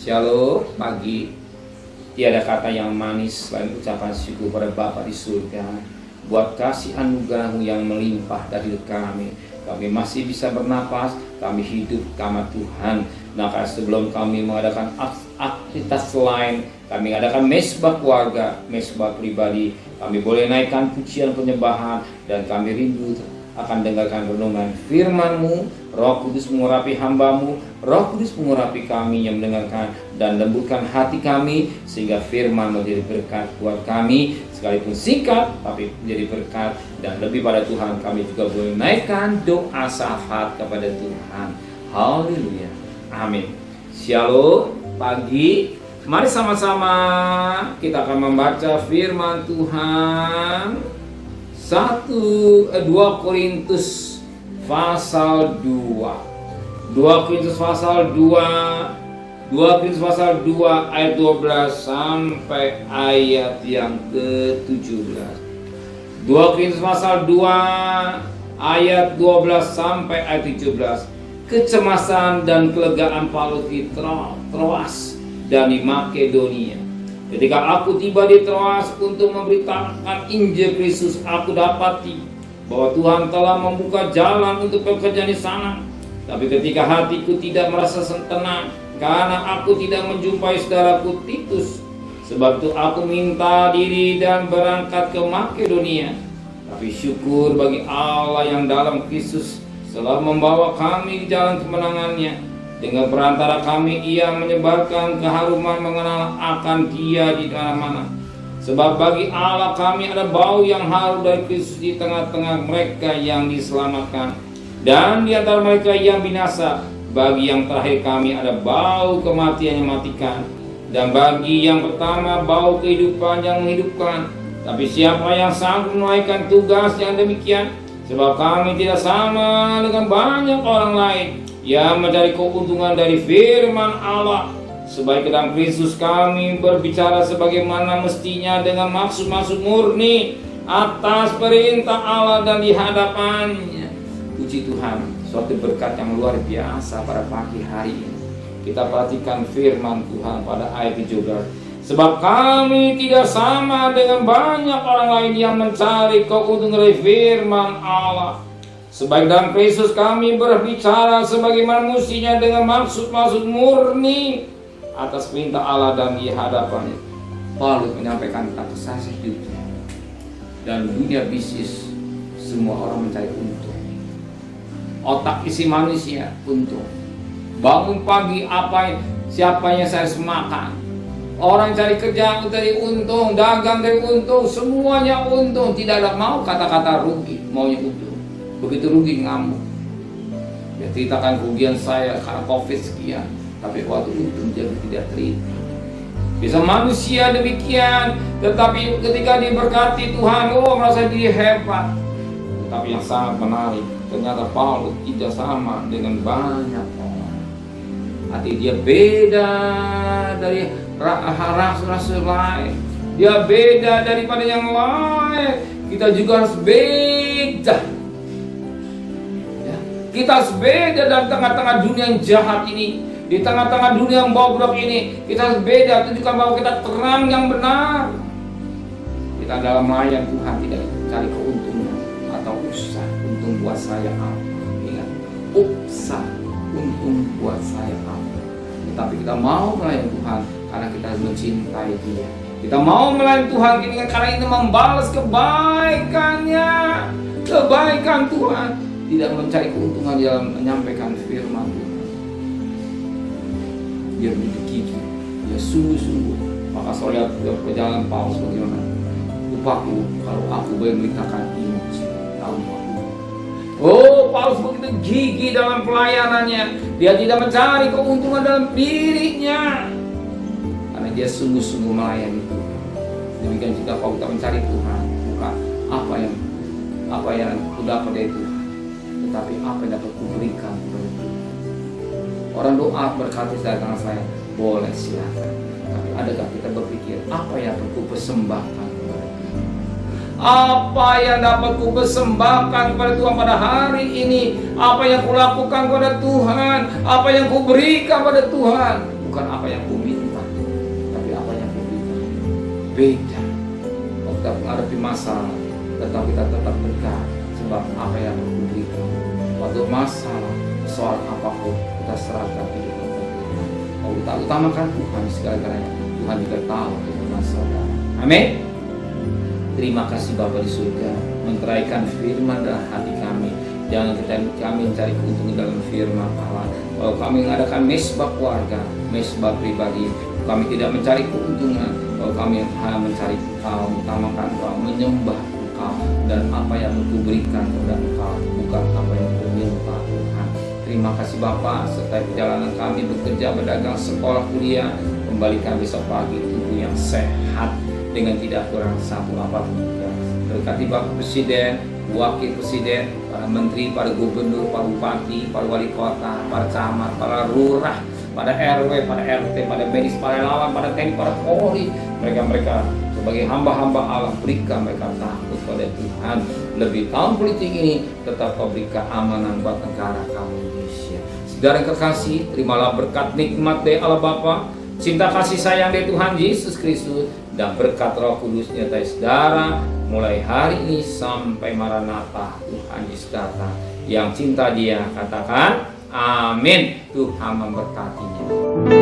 Shalom pagi. Tiada kata yang manis selain ucapan syukur pada Bapa di surga buat kasih anugerah-Mu yang melimpah dari kami. Kami masih bisa bernapas, kami hidup karena Tuhan. Maka sebelum kami mengadakan aktivitas lain, kami adakan mesbah keluarga, mesbah pribadi, kami boleh naikkan pujian penyembahan, dan kami rindu akan dengarkan renungan firman-Mu. Roh Kudus mengurapi hamba-Mu, Roh Kudus mengurapi kami yang mendengarkan dan lembutkan hati kami sehingga firman menjadi berkat buat kami, sekalipun singkat tapi menjadi berkat. Dan lebih pada Tuhan, kami juga boleh naikkan doa syafaat kepada Tuhan. Haleluya, amin. Shalom pagi. Mari sama-sama kita akan membaca firman Tuhan 2 Korintus pasal 2. 2 Korintus pasal 2 ayat 12 sampai ayat yang ke-17. 2 Korintus pasal 2 ayat 12 sampai ayat 17. Kecemasan dan kelegaan Paulus di Troas dan di Makedonia. Ketika aku tiba di Troas untuk memberitakan Injil Kristus, aku dapati bahwa Tuhan telah membuka jalan untuk pekerjaan di sana. Tapi ketika hatiku tidak merasa tenang karena aku tidak menjumpai saudaraku Titus, sebab itu aku minta diri dan berangkat ke Makedonia. Tapi syukur bagi Allah yang dalam Kristus telah membawa kami di jalan kemenangannya. Dengan perantara kami ia menyebarkan keharuman mengenal akan Dia di mana-mana. Sebab bagi Allah kami ada bau yang harum dari Kristus di tengah-tengah mereka yang diselamatkan dan di antara mereka yang binasa. Bagi yang terakhir kami ada bau kematian yang mematikan, dan bagi yang pertama bau kehidupan yang menghidupkan. Tapi siapa yang sanggup menunaikan tugas yang demikian? Sebab kami tidak sama dengan banyak orang lain yang mencari keuntungan dari firman Allah. Sebaik dalam Kristus kami berbicara sebagaimana mestinya dengan maksud-maksud murni atas perintah Allah dan di hadapannya. Puji Tuhan, suatu berkat yang luar biasa pada pagi hari ini. Kita perhatikan firman Tuhan pada ayat 17. Sebab kami tidak sama dengan banyak orang lain yang mencari keuntungan dari firman Allah. Sebaik dalam Kristus kami berbicara sebagaimana mestinya dengan maksud-maksud murni atas perintah Allah dan di hadapannya. Paulus menyampaikan tentang kisah hidupnya. Dan dunia bisnis, semua orang mencari untung. Otak isi manusia untung. Bangun pagi, siapa yang saya harus makan. Orang cari kerja dari untung, dagang dari untung, semuanya untung. Tidak ada mau kata-kata rugi, maunya untung. Begitu rugi ngamuk. Ya, ceritakan kerugian saya karena COVID sekian, tapi waktu untung jadi tidak terima. Bisa manusia demikian, tetapi ketika diberkati Tuhan, merasa diri hebat. Tetapi yang sangat menarik, ternyata Paulus tidak sama dengan banyak orang. Hati dia beda dari rasul-rasul lain. Dia beda daripada yang lain. Kita juga harus beda. Kita harus beda dalam tengah-tengah dunia yang jahat ini. Di tengah-tengah dunia yang bobrok ini, kita harus beda, tunjukkan bahwa kita terang yang benar. Kita dalam melayani Tuhan tidak cari keuntungan atau usaha. Untung buat saya apa? Ingat, usaha untung buat saya apa? Tetapi kita mau melayani Tuhan karena kita mencintai Dia. Kita mau melayani Tuhan karena ini membalas kebaikannya, kebaikan Tuhan. Tidak mencari keuntungan dalam menyampaikan firman Tuhan. Dia begitu gigih, dia sungguh-sungguh. Maka saya lihat perjalanan Paulus bagaimana. Upahku kalau aku boleh memberitakan ini, tahu aku. Paulus begitu gigih dalam pelayanannya. Dia tidak mencari keuntungan dalam dirinya, karena dia sungguh-sungguh melayani Tuhan. Demikian juga kalau kita mencari Tuhan, bukan apa yang dapat dari Tuhan, tetapi apa yang dapat kuberikan kepada Tuhan. Orang doa berkati dalam saya, boleh silakan. Tapi adakah kita berpikir apa yang dapat kupersembahkan kepada Tuhan? Apa yang dapat kupersembahkan kepada Tuhan pada hari ini? Apa yang kulakukan kepada Tuhan? Apa yang kuberikan kepada Tuhan? Bukan apa yang ku berbeda. Kalau kita menghadapi masalah, tetapi kita tetap berkat. Sebab apa yang Engkau berikan. Waktu masalah, soal apapun, kita serahkan hidup kita. Kalau kita utamakan Tuhan segala-galanya, Tuhan juga tahu dengan saudara. Amin. Terima kasih Bapa di surga, menteraikan firman dalam hati kami. Jangan kami mencari keuntungan dalam firman Allah. Kalau kami mengadakan mesbah keluarga, mesbah pribadi, kami tidak mencari keuntungan. Kalau kami hanya mencari Engkau, utamakan Engkau, menyembah Engkau, dan apa yang Engkau berikan kepada Engkau, bukan apa yang Engkau minta Tuhan. Terima kasih Bapa, serta perjalanan kami bekerja, berdagang, sekolah, kuliah, kembalikan besok pagi tubuh yang sehat dengan tidak kurang satu apapun. Berkati Bapak Presiden, Wakil Presiden, para Menteri, para Gubernur, para Bupati, para Wali Kota, para Camat, para Lurah, pada RW, pada RT, pada medis, para relawan, pada TNI, para Polri, mereka sebagai hamba-hamba Allah, berikan mereka takut pada Tuhan. Lebih tahun politik ini tetap Kau beri keamanan buat negara kami Indonesia. Saudara yang kekasih, terimalah berkat nikmat dari Allah Bapa, cinta kasih sayang dari Tuhan Yesus Kristus, dan berkat Roh Kudus nyertai saudara mulai hari ini sampai Maranatha Tuhan Yesus datang. Yang cinta Dia katakan amin. Tuhan memberkatinya.